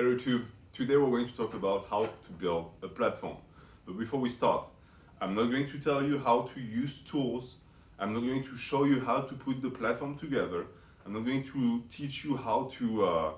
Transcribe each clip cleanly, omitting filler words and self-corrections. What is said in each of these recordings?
Hello YouTube. Today we're going to talk about how to build a platform. But before we start, I'm not going to tell you how to use tools. I'm not going to show you how to put the platform together. I'm not going to teach you how to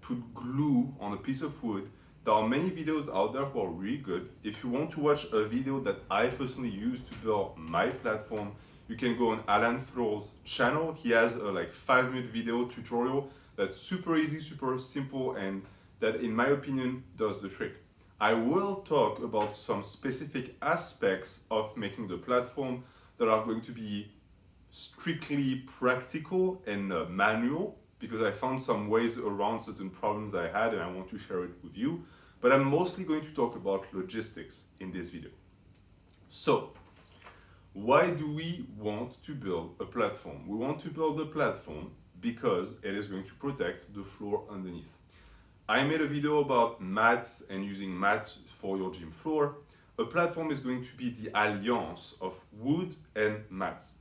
put glue on a piece of wood. There are many videos out there who are really good. If you want to watch a video that I personally use to build my platform, you can go on Alan Thrall's channel. He has a 5-minute video tutorial that's super easy, super simple, and that in my opinion does the trick. I will talk about some specific aspects of making the platform that are going to be strictly practical and manual, because I found some ways around certain problems I had and I want to share it with you. But I'm mostly going to talk about logistics in this video. So, why do we want to build a platform? We want to build a platform because it is going to protect the floor underneath. I made a video about mats and using mats for your gym floor. A platform is going to be the alliance of wood and mats.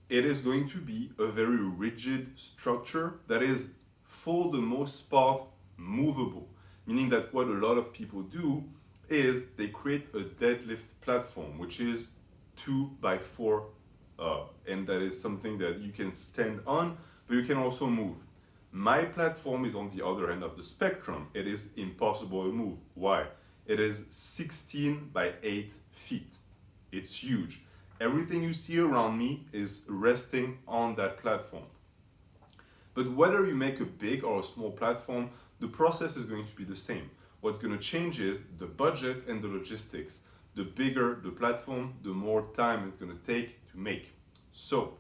It is going to be a very rigid structure that is, for the most part, movable. Meaning that what a lot of people do is they create a deadlift platform, which is 2x4, and that is something that you can stand on, but you can also move. My platform is on the other end of the spectrum. It is impossible to move. Why? It is 16 by 8 feet. It's huge. Everything you see around me is resting on that platform. But whether you make a big or a small platform, the process is going to be the same. What's going to change is the budget and the logistics. The bigger the platform, the more time it's going to take to make. So,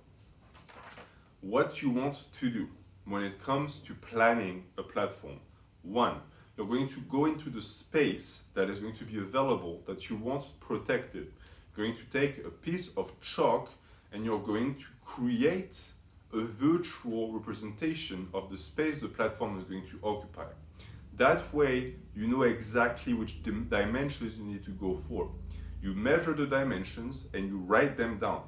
what you want to do when it comes to planning a platform: one, you're going to go into the space that is going to be available that you want protected. You're going to take a piece of chalk and you're going to create a virtual representation of the space the platform is going to occupy. That way, you know exactly which dimensions you need to go for. You measure the dimensions and you write them down.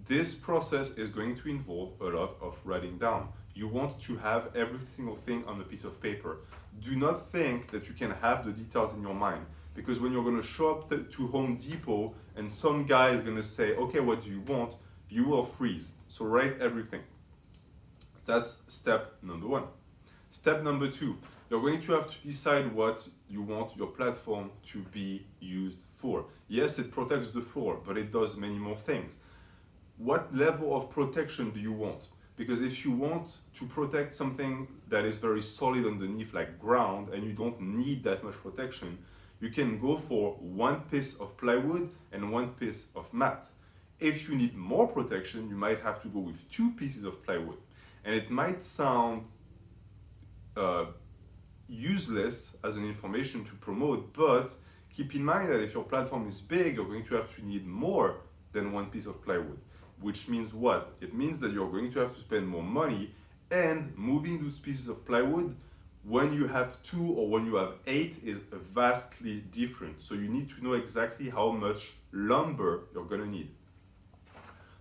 This process is going to involve a lot of writing down. You want to have every single thing on a piece of paper. Do not think that you can have the details in your mind, because when you're going to show up to Home Depot and some guy is going to say, okay, what do you want? You will freeze. So write everything. That's step number one. Step number two, you're going to have to decide what you want your platform to be used for. Yes, it protects the floor, but it does many more things. What level of protection do you want? Because if you want to protect something that is very solid underneath, like ground, and you don't need that much protection, you can go for one piece of plywood and one piece of mat. If you need more protection, you might have to go with 2 pieces of plywood. And it might sound useless as an information to promote, but keep in mind that if your platform is big, you're going to have to need more than 1 piece of plywood. Which means what? It means that you're going to have to spend more money, and moving those pieces of plywood when you have 2 or when you have 8 is vastly different. So you need to know exactly how much lumber you're going to need.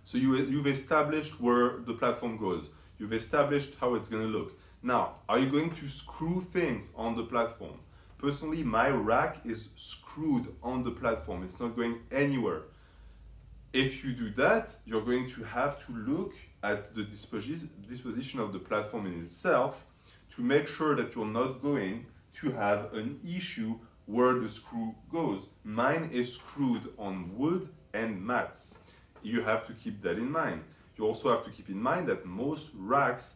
So you've established where the platform goes. You've established how it's going to look. Now, are you going to screw things on the platform? Personally, my rack is screwed on the platform. It's not going anywhere. If you do that, you're going to have to look at the disposition of the platform in itself to make sure that you're not going to have an issue where the screw goes. Mine is screwed on wood and mats. You have to keep that in mind. You also have to keep in mind that most racks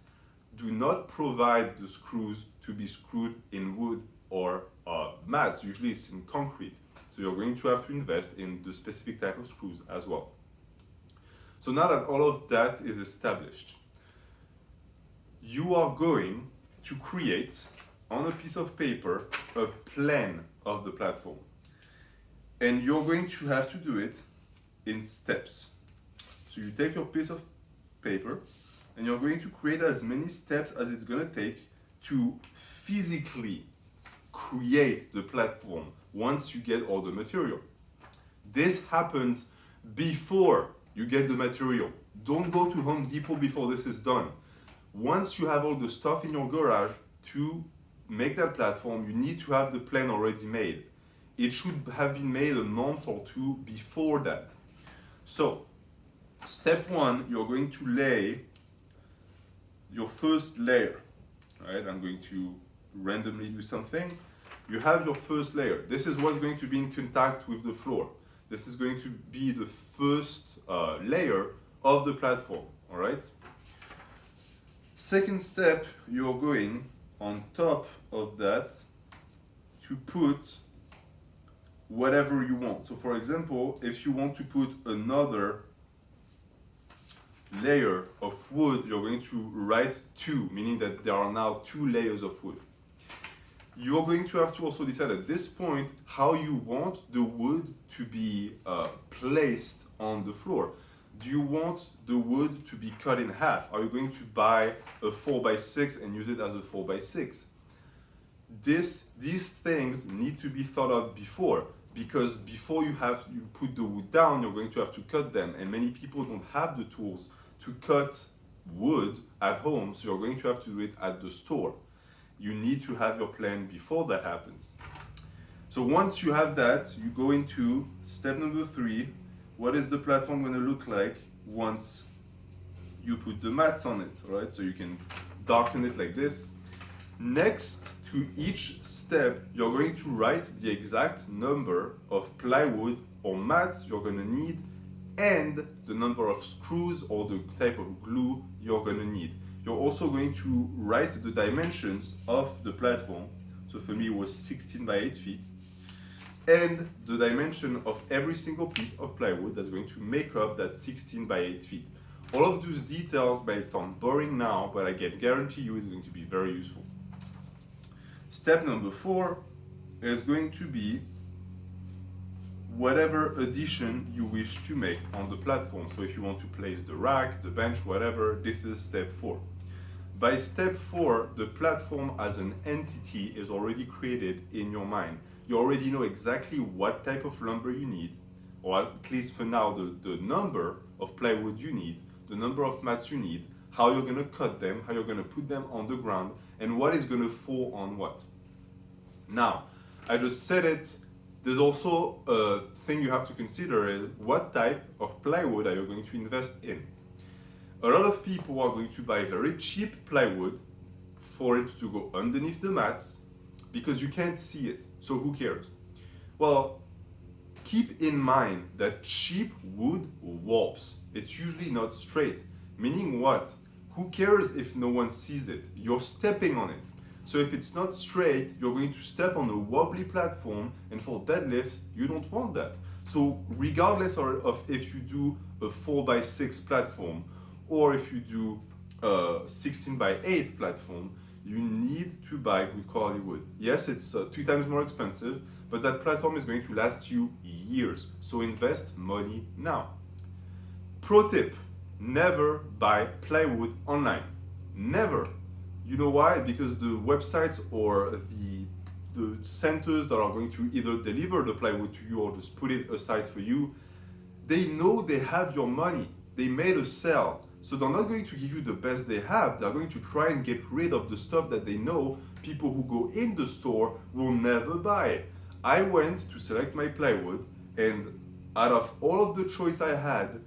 do not provide the screws to be screwed in wood or mats. Usually it's in concrete. So you're going to have to invest in the specific type of screws as well. So now that all of that is established, you are going to create on a piece of paper a plan of the platform. And you're going to have to do it in steps. So you take your piece of paper and you're going to create as many steps as it's going to take to physically create the platform once you get all the material. This happens before you get the material. Don't go to Home Depot before this is done. Once you have all the stuff in your garage to make that platform, you need to have the plan already made. It should have been made a month or two before that. So, step one, you're going to lay your first layer. Right? I'm going to randomly do something. You have your first layer. This is what's going to be in contact with the floor. This is going to be the first layer of the platform. All right. Second step, you're going on top of that to put whatever you want. So for example, if you want to put another layer of wood, you're going to write 2, meaning that there are now 2 layers of wood. You're going to have to also decide at this point how you want the wood to be placed on the floor. Do you want the wood to be cut in half? Are you going to buy a 4x6 and use it as a 4x6? These things need to be thought out before, because before you put the wood down, you're going to have to cut them, and many people don't have the tools to cut wood at home, so you're going to have to do it at the store. You need to have your plan before that happens. So once you have that, you go into step number 3. What is the platform going to look like once you put the mats on it, right? So you can darken it like this. Next to each step, you're going to write the exact number of plywood or mats you're going to need and the number of screws or the type of glue you're going to need. You're also going to write the dimensions of the platform. So for me, it was 16 by 8 feet. And the dimension of every single piece of plywood that's going to make up that 16 by 8 feet. All of those details might sound boring now, but I can guarantee you it's going to be very useful. Step number 4 is going to be whatever addition you wish to make on the platform. So if you want to place the rack, the bench, whatever, this is step 4. By step 4, the platform as an entity is already created in your mind. You already know exactly what type of lumber you need, or at least for now, the number of plywood you need, the number of mats you need, how you're going to cut them, how you're going to put them on the ground, and what is going to fall on what. Now, I just said it. There's also a thing you have to consider is what type of plywood are you going to invest in. A lot of people are going to buy very cheap plywood for it to go underneath the mats because you can't see it. So who cares? Well, keep in mind that cheap wood warps. It's usually not straight. Meaning what? Who cares if no one sees it? You're stepping on it. So if it's not straight, you're going to step on a wobbly platform, and for deadlifts, you don't want that. So regardless of if you do a 4x6 platform or if you do a 16x8 platform, you need to buy good quality wood. Yes, it's 2 times more expensive, but that platform is going to last you years. So invest money now. Pro tip, never buy plywood online. Never. You know why? Because the websites or the centers that are going to either deliver the plywood to you or just put it aside for you, they know they have your money. They made a sale. So they're not going to give you the best they have. They're going to try and get rid of the stuff that they know people who go in the store will never buy. I went to select my plywood, and out of all of the choice I had,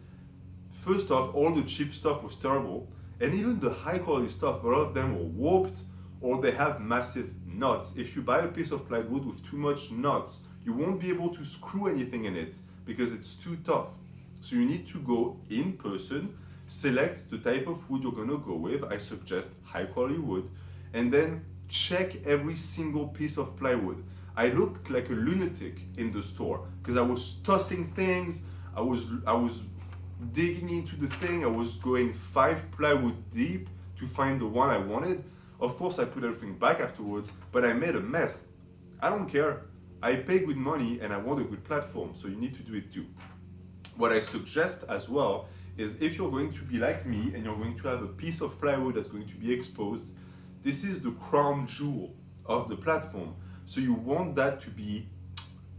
first off, all the cheap stuff was terrible. And even the high quality stuff, a lot of them were warped or they have massive knots. If you buy a piece of plywood with too much knots, you won't be able to screw anything in it because it's too tough. So you need to go in person, select the type of wood you're gonna go with. I suggest high quality wood, and then check every single piece of plywood. I looked like a lunatic in the store because I was tossing things. I was digging into the thing. I was going 5 plywood deep to find the one I wanted. Of course, I put everything back afterwards, but I made a mess. I don't care. I pay good money and I want a good platform, so you need to do it too. What I suggest as well is if you're going to be like me and you're going to have a piece of plywood that's going to be exposed, this is the crown jewel of the platform. So you want that to be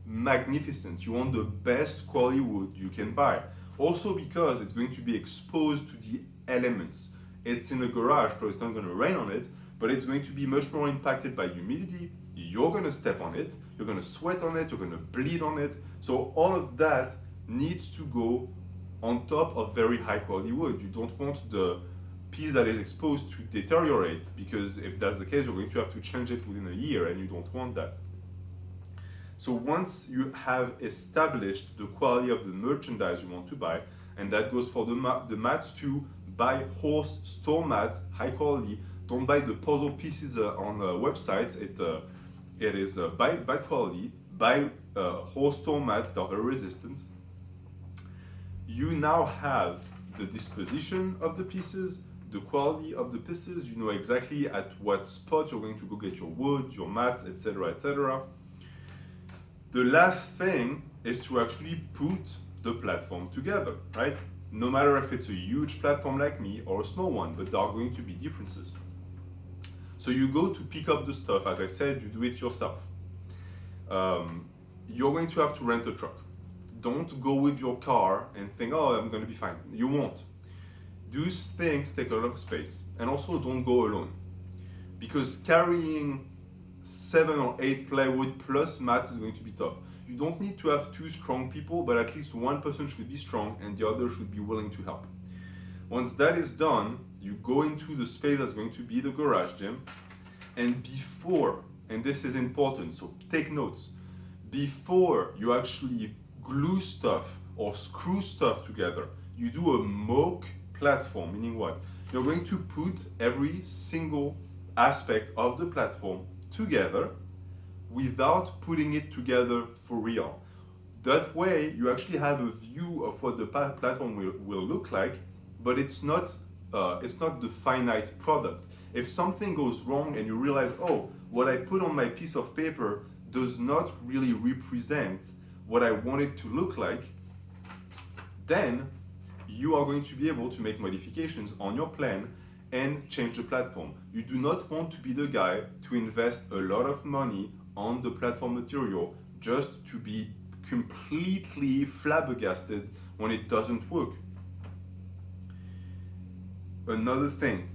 magnificent. You want the best quality wood you can buy. Also because it's going to be exposed to the elements. It's in a garage, so it's not going to rain on it, but it's going to be much more impacted by humidity. You're going to step on it, you're going to sweat on it, you're going to bleed on it. So all of that needs to go on top of very high quality wood. You don't want the piece that is exposed to deteriorate, because if that's the case, you're going to have to change it within a year, and you don't want that. So once you have established the quality of the merchandise you want to buy, and that goes for the mats too, buy horse store mats, high quality. Don't buy the puzzle pieces on websites. It is bad quality. Buy horse store mats that are very resistant. You now have the disposition of the pieces, the quality of the pieces. You know exactly at what spot you're going to go get your wood, your mats, etc., etc. The last thing is to actually put the platform together, right? No matter if it's a huge platform like me or a small one, but there are going to be differences. So you go to pick up the stuff. As I said, you do it yourself. You're going to have to rent a truck. Don't go with your car and think, oh, I'm going to be fine. You won't. Those things take a lot of space. And also don't go alone. Because carrying 7 or 8 plywood plus mats is going to be tough. You don't need to have 2 strong people, but at least one person should be strong and the other should be willing to help. Once that is done, you go into the space that's going to be the garage gym. And before, and this is important, so take notes, before you actually glue stuff or screw stuff together, you do a mock platform, meaning what? You're going to put every single aspect of the platform together without putting it together for real. That way, you actually have a view of what the platform will look like, but it's not the finite product. If something goes wrong and you realize, oh, what I put on my piece of paper does not really represent what I want it to look like, then you are going to be able to make modifications on your plan and change the platform. You do not want to be the guy to invest a lot of money on the platform material just to be completely flabbergasted when it doesn't work. Another thing,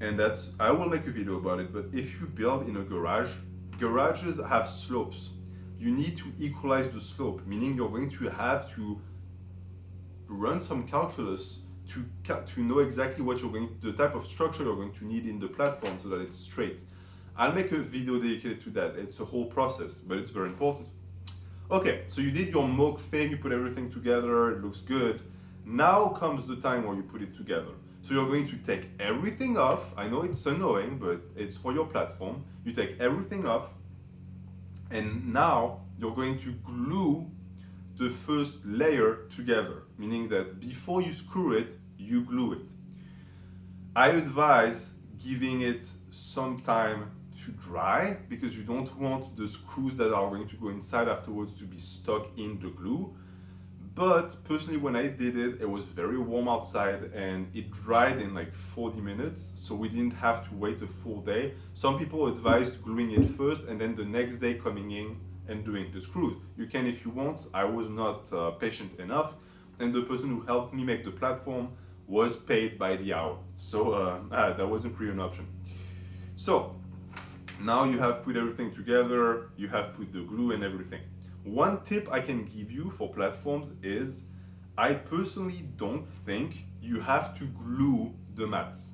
and that's, I will make a video about it, but if you build in a garage, garages have slopes. You need to equalize the slope, meaning you're going to have to run some calculus to know exactly what the type of structure you're going to need in the platform so that it's straight. I'll make a video dedicated to that. It's a whole process, but it's very important. Okay, so you did your mock thing, you put everything together, it looks good. Now comes the time where you put it together. So you're going to take everything off. I know it's annoying, but it's for your platform. You take everything off, and now you're going to glue the first layer together, meaning that before you screw it, you glue it. I advise giving it some time to dry, because you don't want the screws that are going to go inside afterwards to be stuck in the glue. But personally, when I did it, it was very warm outside and it dried in like 40 minutes, so we didn't have to wait a full day. Some people advised gluing it first and then the next day coming in and doing the screws. You can if you want. I was not patient enough, and the person who helped me make the platform was paid by the hour, so that wasn't really an option. So now you have put everything together, you have put the glue and everything. One tip I can give you for platforms is, I personally don't think you have to glue the mats.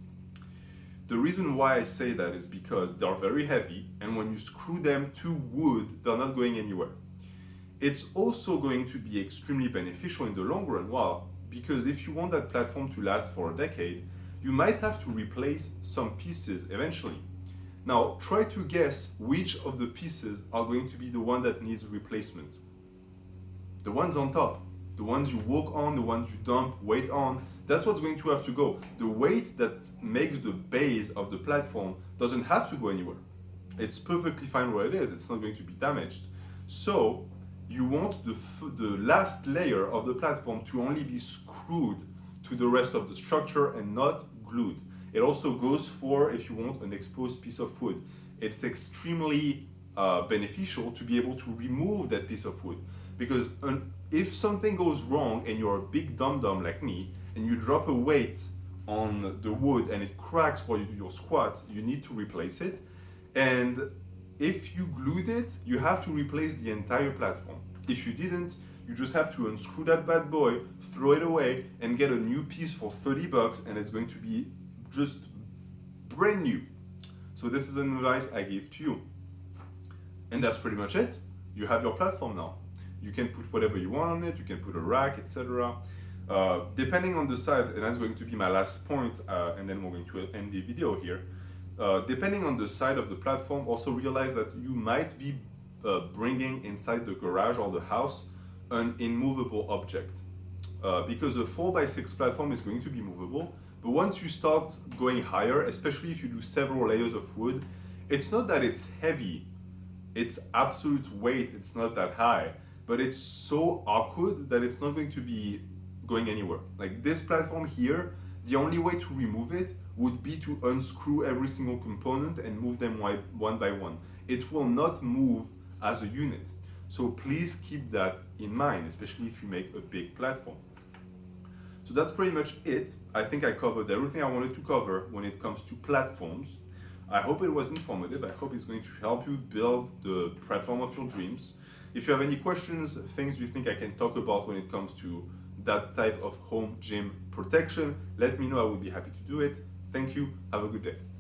The reason why I say that is because they're very heavy, and when you screw them to wood, they're not going anywhere. It's also going to be extremely beneficial in the long run. Why? Because if you want that platform to last for a decade, you might have to replace some pieces eventually. Now, try to guess which of the pieces are going to be the one that needs replacement. The ones on top, the ones you walk on, the ones you dump weight on, that's what's going to have to go. The weight that makes the base of the platform doesn't have to go anywhere. It's perfectly fine where it is, it's not going to be damaged. So, you want the last layer of the platform to only be screwed to the rest of the structure and not glued. It also goes for if you want an exposed piece of wood. It's extremely beneficial to be able to remove that piece of wood, because if something goes wrong and you're a big dum-dum like me and you drop a weight on the wood and it cracks while you do your squat, you need to replace it. And if you glued it, you have to replace the entire platform. If you didn't, you just have to unscrew that bad boy, throw it away, and get a new piece for 30 bucks, and it's going to be just brand new. So this is an advice I give to you. And that's pretty much it. You have your platform now. You can put whatever you want on it, you can put a rack, etc. Depending on the side, and that's going to be my last point, and then we're going to end the video here. Depending on the side of the platform, also realize that you might be bringing inside the garage or the house an immovable object. Because a 4x6 platform is going to be movable, but once you start going higher, especially if you do several layers of wood, it's not that it's heavy, its absolute weight, it's not that high, but it's so awkward that it's not going to be going anywhere. Like this platform here, the only way to remove it would be to unscrew every single component and move them one by one. It will not move as a unit. So please keep that in mind, especially if you make a big platform. So that's pretty much it. I think I covered everything I wanted to cover when it comes to platforms. I hope it was informative. I hope it's going to help you build the platform of your dreams. If you have any questions, things you think I can talk about when it comes to that type of home gym protection, let me know. I would be happy to do it. Thank you. Have a good day.